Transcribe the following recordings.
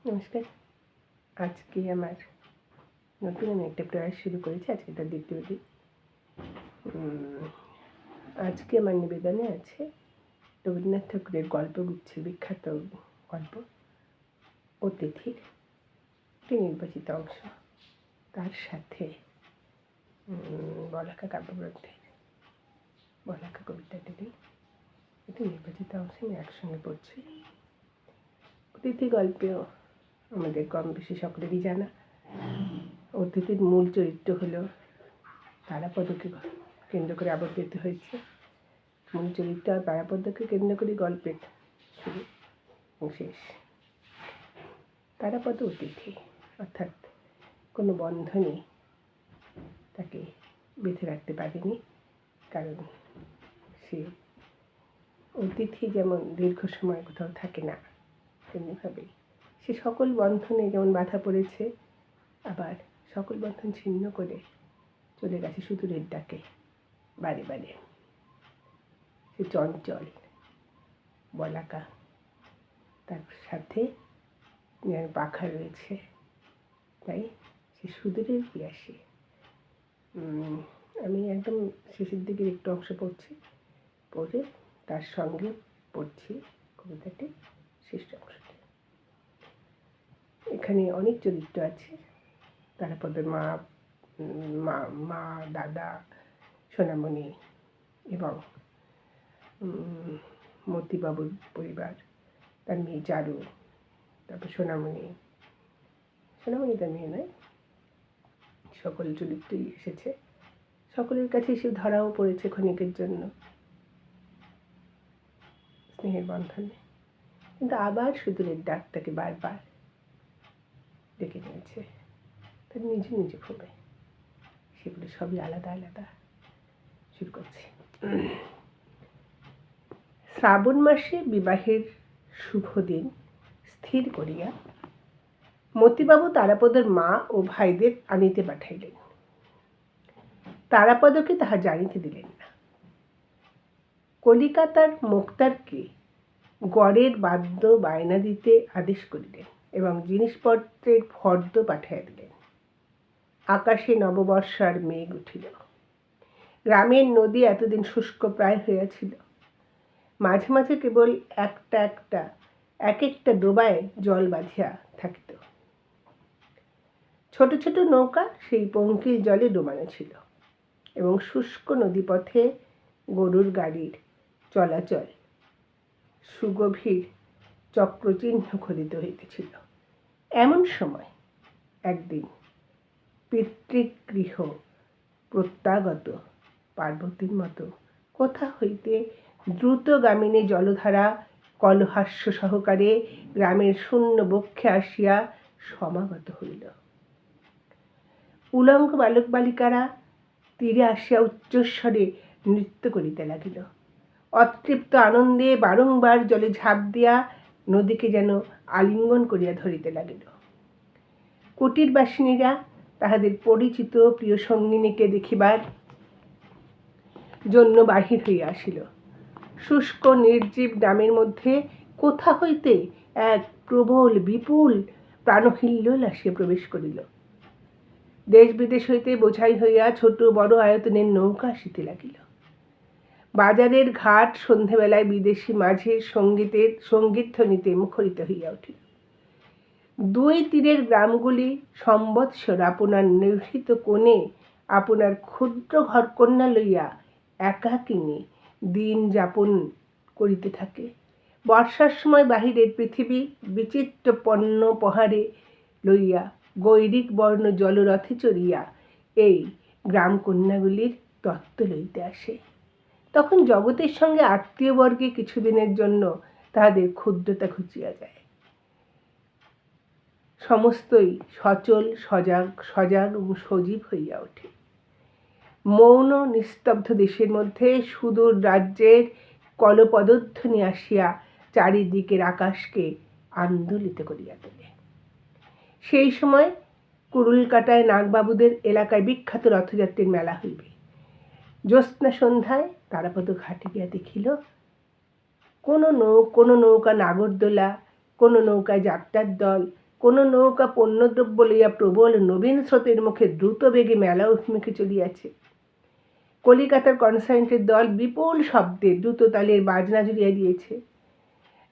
নমস্কার। আজকে আমার নতুন আমি একটা প্রয়াস শুরু করেছি। আজকে এটা দ্বিতীয় দিন। আজকে আমার নিবেদনে আছে রবীন্দ্রনাথ ঠাকুরের গল্পগুচ্ছের বিখ্যাত গল্প অতিথির একটি নির্বাচিত অংশ, তার সাথে বলাকা কাব্যগ্রন্থের বলাকা কবিতাটিরই একটি নির্বাচিত অংশ আমি একসঙ্গে পড়ছি। অতিথি গল্পেও আমাদের কম বেশি সকলেরই জানা। অতিথির মূল চরিত্র হলো তারাপদকে কেন্দ্র করে আবর্তিত হয়েছে। মূল চরিত্র আর তারাপদকে কেন্দ্র করে গল্পের শুরু এবং শেষ। তারাপদ অতিথি, অর্থাৎ কোনো বন্ধনে তাকে বেঁধে রাখতে পারেনি, কারণ সে অতিথি যেমন দীর্ঘ সময় কোথাও থাকে না, তেমনিভাবেই সে সকল বন্ধনে যেমন বাধা পড়েছে, আবার সকল বন্ধন ছিন্ন করে চলে গেছে সুদূরের ডাকে বারে বারে। সে চঞ্চল বলাকা, তার সাথে পাখা রয়েছে, তাই সে সুদূরের পিয়াসী। আমি একদম শেষের দিকের একটু অংশ পড়ছি, পড়ে তার সঙ্গে পড়ছি কবিতাটি শেষ অংশটি। এখানে অনেক চরিত্র আছে। তারাপদের মা, দাদা, সোনামণি এবং মতিবাবুর পরিবার, তার মেয়ে চারু, তারপর সোনামণি তার মেয়ে নয়, সকল চরিত্রই এসেছে। সকলের কাছে সে ধরাও পড়েছে ক্ষণিকের জন্য স্নেহের বন্ধনে, কিন্তু আবার সুদূরের ডাক তাকে বারবার ডেকে নিয়েছে তার নিজ নিজ ভূমে। সেগুলো সবই আলাদা আলাদা। শুরু করছি। শ্রাবণ মাসে বিবাহের শুভ দিন স্থির করিয়া মতিবাবু তারাপদের মা ও ভাইদের আনিতে পাঠাইলেন। তারাপদকে তাহা জানিতে দিলেন না। কলিকাতার মোক্তারকে গড়ের বাদ্য বায়না দিতে আদেশ করিলেন এবং জিনিসপত্রের ফর্দ পাঠাইয়া দিলেন। আকাশে নববর্ষার মেঘ উঠিল। গ্রামের নদী এতদিন শুষ্ক প্রায় হইয়াছিল। মাঝে মাঝে কেবল এক একটা ডোবায় জল বাঁধিয়া থাকিত। ছোট ছোট নৌকা সেই পঙ্কিল জলে ডোবানো ছিল এবং শুষ্ক নদীপথে গরুর গাড়ির চলাচল সুগভীর চক্রচিহ্ন খোদিত হইতেছিল। এমন সময় একদিন পিতৃগৃহ প্রত্যাগত পার্বতীর মতো কোথা হইতে দ্রুতগামিনী জলধারা কলহাস্য সহকারে গ্রামের শূন্য বক্ষে আসিয়া সমাগত হইল। উলঙ্গ বালক বালিকারা তীরে আসিয়া উচ্চস্বরে নৃত্য করিতে লাগিল। অতৃপ্ত আনন্দে বারংবার জলে ঝাঁপ দিয়া নদীকে যেন আলিঙ্গন করিয়া ধরিতে লাগিল। কুটির বাসিনীরা তাহাদের পরিচিত প্রিয় সঙ্গিনীকে দেখিবার জন্য বাহির হইয়া আসিল। শুষ্ক নির্জীব গ্রামের মধ্যে কোথা হইতে এক প্রবল বিপুল প্রাণহিল্লোল আসিয়া প্রবেশ করিল। দেশ বিদেশ হইতে বোঝাই হইয়া ছোট বড় আয়তনের নৌকা আসিতে লাগিল। বাজারের ঘাট সন্ধ্যাবেলায় বিদেশি মাঝির সঙ্গীত ধ্বনিতে মুখরিত হইয়া উঠিল। দুই তীরের গ্রামগুলি সম্বৎসর আপনার নিভৃত কোণে আপনার ক্ষুদ্র ঘরকন্যা লইয়া একাকিনী দিন যাপন করিতে থাকে। বর্ষার সময় বাহিরের পৃথিবী বিচিত্র পণ্য পহারে লইয়া গৈরিক বর্ণ জলরথে চড়িয়া এই গ্রাম কন্যাগুলির তত্ত্ব লইতে আসে। তখন জগতের সঙ্গে আত্মীয়বর্গে কিছুদিনের জন্য তাহাদের ক্ষুদ্রতা ঘুচিয়া যায়। সমস্তই সচল সজাগ এবং সজীব হইয়া ওঠে। মৌন নিস্তব্ধ দেশের মধ্যে সুদূর রাজ্যের কলপদধ্বনি আসিয়া চারিদিকের আকাশকে আন্দোলিত করিয়া তোলে। সেই সময় কুড়ুলকাটায় নাগবাবুদের এলাকায় বিখ্যাত রথযাত্রীর মেলা হইবে। জ্যোৎস্না সন্ধ্যায় তারাপদ ঘাটে গিয়া দেখিল কোনো নৌকা নাগরদোলা, কোনো নৌকায় যাত্রার দল কোনো নৌকা পণ্যদ্রব্য লইয়া প্রবল নবীন স্রোতের মুখে দ্রুত বেগে মেলা অভিমুখে চলিয়াছে। কলিকাতার কনসার্টের দল বিপুল শব্দে দ্রুত তালের বাজনা জুড়িয়া দিয়েছে।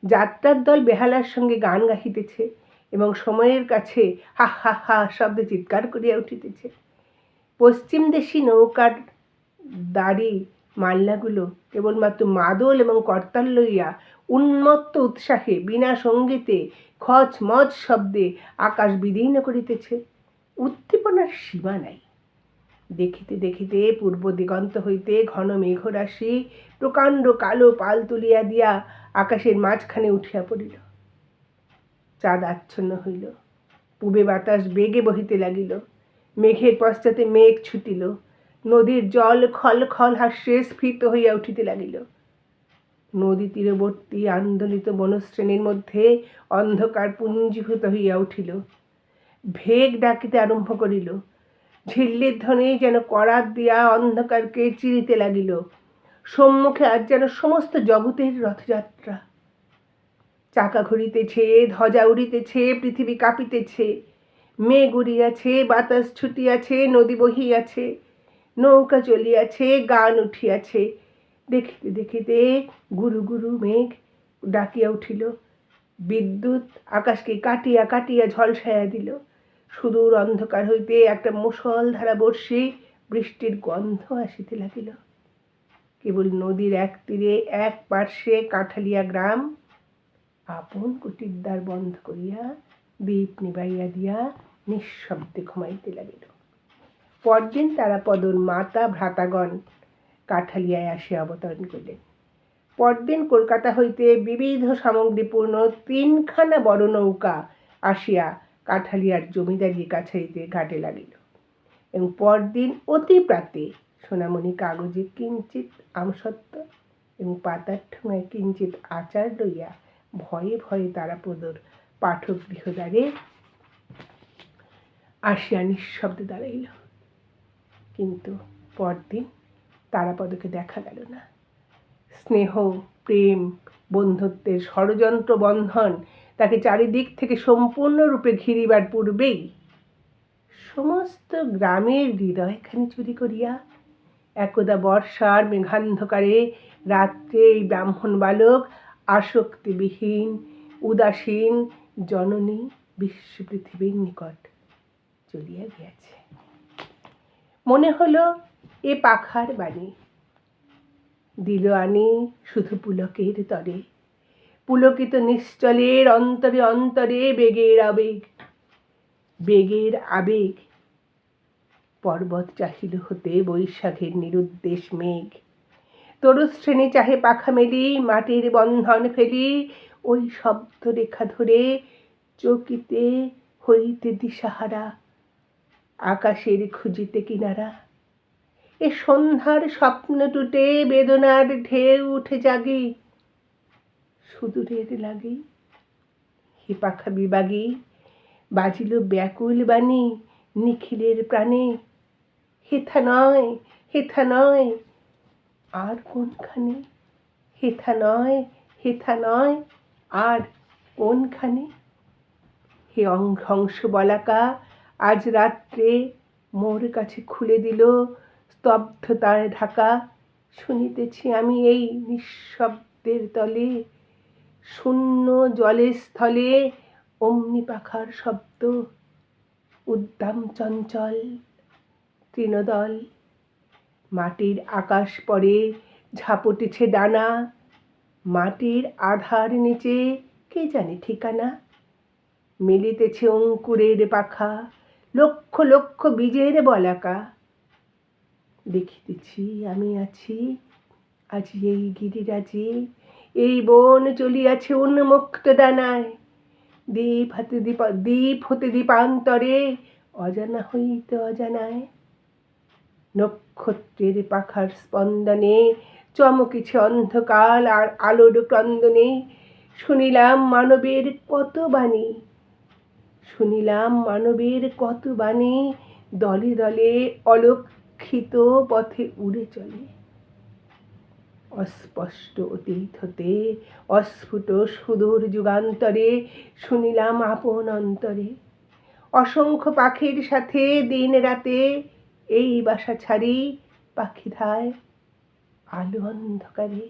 যাত্রার দল বেহালার সঙ্গে গান গাহিতেছে এবং সময়ের কাছে হা হা হা শব্দে চিৎকার করিয়া উঠিতেছে। পশ্চিম দেশি নৌকার দাড়ি মাল্লাগুলো কেবলমাত্র মাদল এবং করতাল লইয়া উন্মত্ত উৎসাহে বিনা সঙ্গীতে খচমচ শব্দে আকাশ বিদীর্ণ করিতেছে। উদ্দীপনার সীমা নাই। দেখিতে দেখিতে পূর্ব দিগন্ত হইতে ঘন মেঘরাশি প্রকাণ্ড কালো পাল তুলিয়া দিয়া আকাশের মাঝখানে উঠিয়া পড়িল। চাঁদ আচ্ছন্ন হইল। পূবে বাতাস বেগে বহিতে লাগিল। মেঘের পশ্চাতে মেঘ ছুটিল। নদীর জল খল খল হাস্যে স্ফীত হইয়া উঠিতে লাগিল। নদী তীরবর্তী আন্দোলিত বনশ্রেণীর মধ্যে অন্ধকার পুঞ্জীভূত হইয়া উঠিল। ভেগ ডাকিতে আরম্ভ করিল। ঝিল্লির ধ্বনি যেন করাত দিয়া অন্ধকারকে চিরিতে লাগিল। সম্মুখে আজ যেন সমস্ত জগতের রথযাত্রা। চাকা ঘুরিতেছে, ধ্বজা উড়িতেছে, পৃথিবী কাঁপিতেছে। মেঘ উড়িয়াছে, বাতাস ছুটিয়াছে, নদী বহিয়াছে, নৌকা চলিয়াছে, গান উঠিয়াছে। দেখিতে দেখিতে গুরু গুরু মেঘ ডাকিয়া উঠিল। বিদ্যুৎ আকাশকে কাটিয়া কাটিয়া ঝলসাইয়া দিল। সুদূর অন্ধকার হইতে একটা মুষলধারা বর্ষি বৃষ্টির গন্ধ আসিতে লাগিল। কেবল নদীর এক তীরে এক পার্শ্বে কাঁঠালিয়া গ্রাম আপন কুটির দ্বার বন্ধ করিয়া দীপ নিবাইয়া দিয়া নিঃশব্দে ঘুমাইতে লাগিল। পরদিন তারাপদর মাতা ভ্রাতাগণ কাঠালিয়ায় আসিয়া অবতরণ করিলেন। পরদিন কলকাতা হইতে বিবিধ সামগ্রীপূর্ণ 3খানা বড় নৌকা আসিয়া কাঠালিয়ার জমিদারি কাছারিতে ঘাটে লাগিল এবং পরদিন অতি প্রাতে সোনামণি কাগজে কিঞ্চিত আমসত্ত্ব এবং পাতার ঠোঙায় কিঞ্চিত আচার লইয়া ভয়ে ভয়ে তারাপদর পাঠক গৃহদ্বারে আসিয়া নিঃশব্দে দাঁড়াইল। কিন্তু পরদিন তারাপদকে দেখা গেল না। স্নেহ, প্রেম, বন্ধুত্বের ষড়যন্ত্র বন্ধন তাকে চারিদিক থেকে সম্পূর্ণরূপে ঘিরিবার পূর্বেই সমস্ত গ্রামের হৃদয়খানি চুরি করিয়া একদা বর্ষার মেঘান্ধকারে রাত্রে এই ব্রাহ্মণ বালক আসক্তিবিহীন উদাসীন জননী বিশ্ব পৃথিবীর নিকট চলিয়া গিয়াছে। মনে হলো এ পাখার বাণী দিল আনি শুধু পুলকের তরে। পুলকিত নিশ্চলের অন্তরে অন্তরে বেগের আবেগ, বেগের আবেগ। পর্বত চাহিল হতে বৈশাখের নিরুদ্দেশ মেঘ। তরুশ্রেণী চাহে পাখা মেলি, মাটির বন্ধন ফেলি, ওই শব্দ রেখা ধরে চকিতে হইতে দিশাহারা আকাশের খুঁজিতে কিনারা। এ সন্ধ্যার স্বপ্ন টুটে বেদনার ঢেউ উঠে জাগি সুদূরের লাগি। হে পাখা বিবাগী, বাজিল ব্যাকুল বাণী নিখিলের প্রাণে। হেথা নয়, হেথা নয়, আর কোনখানে? হেথা নয়, হেথা নয়, আর কোনখানে? হে হংস বলাকা, আজ রাত্রে মোর কাছে খুলে দিল স্তব্ধতার ঢাকা। শুনিতেছি আমি এই নিঃশব্দের তলে, শূন্য জলের স্থলে অমনি পাখার শব্দ। উদ্দাম চঞ্চল তৃণদল, মাটির আকাশ পরে ঝাপটেছে ডানা। মাটির আধার নিচে কে জানে ঠিকানা। মেলিতেছে অঙ্কুরের পাখা, লক্ষ লক্ষ বীজের বলাকা। দেখিতেছি আমি আছি আজ এই গিরিরাজে, এই বন চলিয়াছে উন্মুক্ত ডানায়। দ্বীপ হতে দ্বীপান্তরে, অজানা হইতে অজানায়। নক্ষত্রের পাখার স্পন্দনে চমকেছে অন্ধকার আর আলোর ক্রন্দনে। শুনিলাম মানবের কত বাণী, শুনিলাম মানবের কত বাণী, দলে দলে অলক্ষিত পথে উড়ে চলে। অস্পষ্ট অতীত হতে অস্ফুট সুদূর যুগান্তরে শুনিলাম আপন অন্তরে, অসংখ্য পাখির সাথে দিন রাতে এই বাসা ছাড়ি পাখি ধায় আলো অন্ধকারে,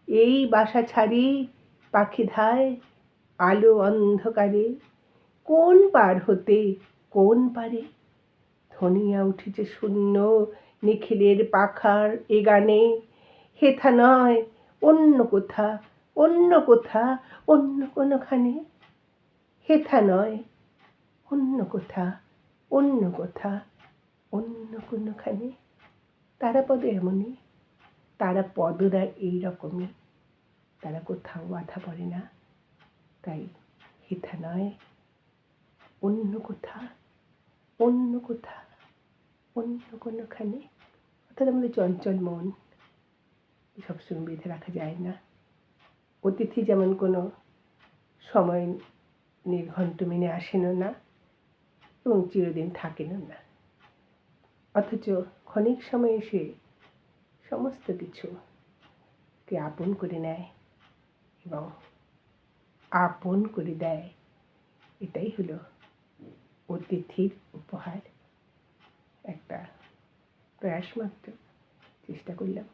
এই বাসা ছাড়ি পাখি ধায় আলো অন্ধকারে। কোন পার হতে কোন পারে ধনিয়া উঠেছে শূন্য নিখিলের পাখার এ গানে, হেথা নয় অন্য কোথা, অন্য কোথা, অন্য কোনোখানে, হেথা নয় অন্য কোথা, অন্য কোথা, অন্য কোনোখানে। তারাপদ এমনই, তারাপদরা এইরকমই, তারা কোথাও বাধা পড়ে না। তাই হেথা নয় অন্য কোথা, অন্য কোথা, অন্য কোনোখানে। অর্থাৎ আমাদের চঞ্চল মন সবসময় বেঁধে রাখা যায় না। অতিথি যেমন কোনো সময় নির্ঘণ্ট মেনে আসেনও না এবং চিরদিন থাকেনও না, অথচ ক্ষণিক সময় এসে সমস্ত কিছুকে আপন করে নেয় এবং আপন করে দেয়। এটাই হলো অতিথির উপহার। একটা প্রয়াস মাত্র চেষ্টা করলাম।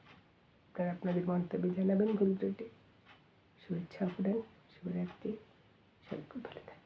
আপনারা আপনাদের মন্তব্য জানাবেন ভুল ত্রুটি। শুভেচ্ছা অপরাণ, শুভরাত্রি, সবাই খুব ভালো থাকবেন।